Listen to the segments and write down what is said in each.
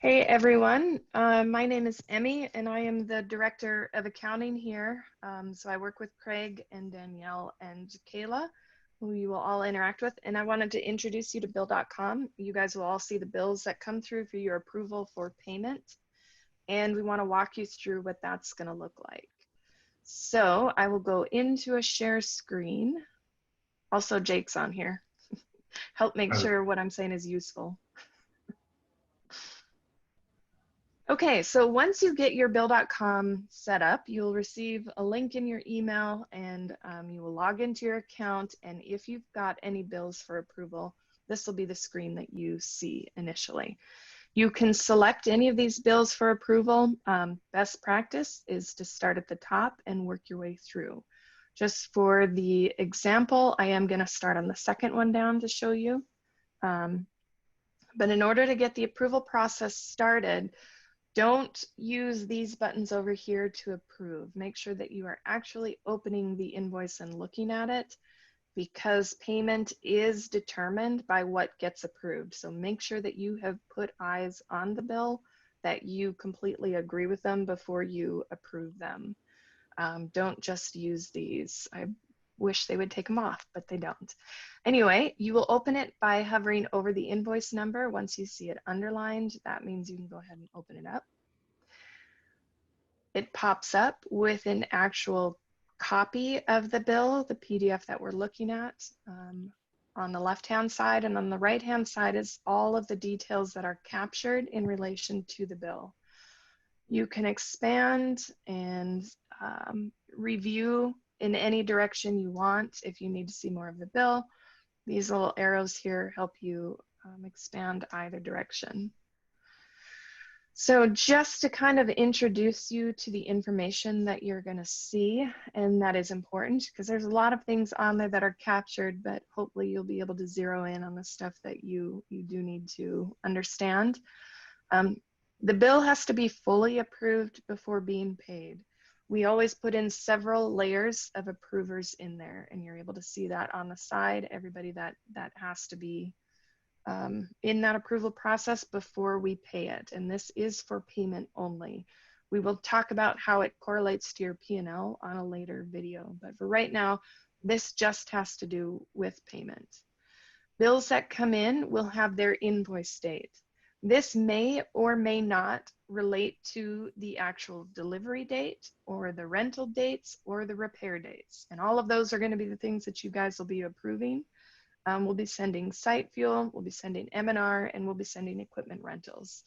Hey everyone, my name is Emmy and I am the Director of Accounting here. So I work with Craig and Danielle and Kayla, who you will all interact with. And I wanted to introduce you to Bill.com. You guys will all see the bills that come through for your approval for payment. And we want to walk you through what that's going to look like. So I will go into a share screen. Also, Jake's on here. Help make sure what I'm saying is useful. Okay, so once you get your Bill.com set up, you'll receive a link in your email and you will log into your account. And if you've got any bills for approval, this will be the screen that you see initially. You can select any of these bills for approval. Best practice is to start at the top and work your way through. Just for the example, I am going to start on the second one down to show you. But in order to get the approval process started, don't use these buttons over here to approve. Make sure that you are actually opening the invoice and looking at it, because payment is determined by what gets approved. So make sure that you have put eyes on the bill, that you completely agree with them before you approve them. Don't just use these. I wish they would take them off, but they don't. Anyway, you will open it by hovering over the invoice number. Once you see it underlined, that means you can go ahead and open it up. It pops up with an actual copy of the bill, the PDF that we're looking at, on the left-hand side, and on the right-hand side is all of the details that are captured in relation to the bill. You can expand and review in any direction you want if you need to see more of the bill. These little arrows here help you expand either direction. So just to kind of introduce you to the information that you're going to see, and that is important because there's a lot of things on there that are captured, but hopefully you'll be able to zero in on the stuff that you do need to understand. The bill has to be fully approved before being paid. We always put in several layers of approvers in there, and you're able to see that on the side, everybody that has to be in that approval process before we pay it. And this is for payment only. We will talk about how it correlates to your P&L on a later video, but for right now, this just has to do with payment. Bills that come in will have their invoice date. This may or may not relate to the actual delivery date or the rental dates or the repair dates. And all of those are going to be the things that you guys will be approving. We'll be sending site fuel, we'll be sending M&R, and we'll be sending equipment rentals.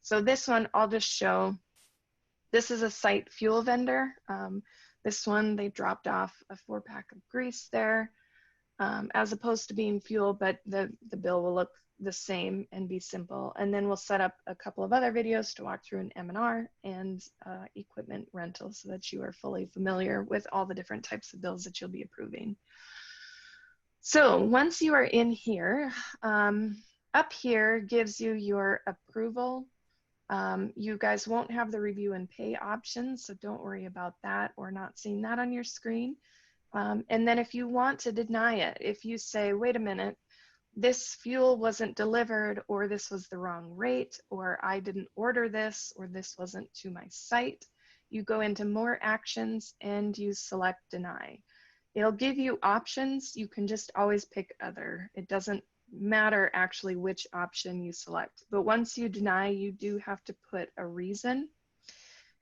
So this one, I'll just show, this is a site fuel vendor. This one, they dropped off a 4-pack of grease there, as opposed to being fuel, but the bill will look the same and be simple. And then we'll set up a couple of other videos to walk through an M&R and equipment rental so that you are fully familiar with all the different types of bills that you'll be approving. So once you are in here, up here gives you your approval. You guys won't have the review and pay option, so don't worry about that or not seeing that on your screen. And then if you want to deny it, if you say, wait a minute, this fuel wasn't delivered, or this was the wrong rate, or I didn't order this, or this wasn't to my site, you go into more actions and you select deny. It'll give you options. You can just always pick other. It doesn't matter actually which option you select. But once you deny, you do have to put a reason.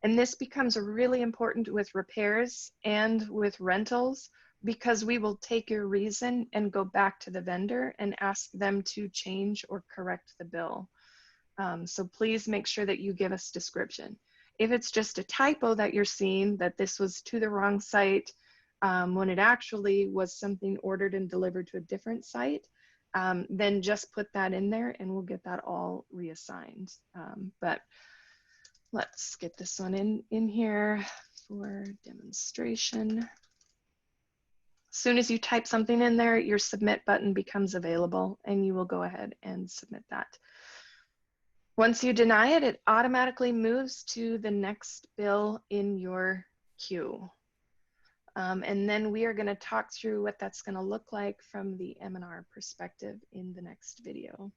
And this becomes really important with repairs and with rentals, because we will take your reason and go back to the vendor and ask them to change or correct the bill. So please make sure that you give us description. If it's just a typo that you're seeing, that this was to the wrong site, when it actually was something ordered and delivered to a different site, then just put that in there and we'll get that all reassigned. But let's get this one in here for demonstration. As soon as you type something in there, your submit button becomes available and you will go ahead and submit that. Once you deny it, it automatically moves to the next bill in your queue. And then we are going to talk through what that's going to look like from the M&R perspective in the next video.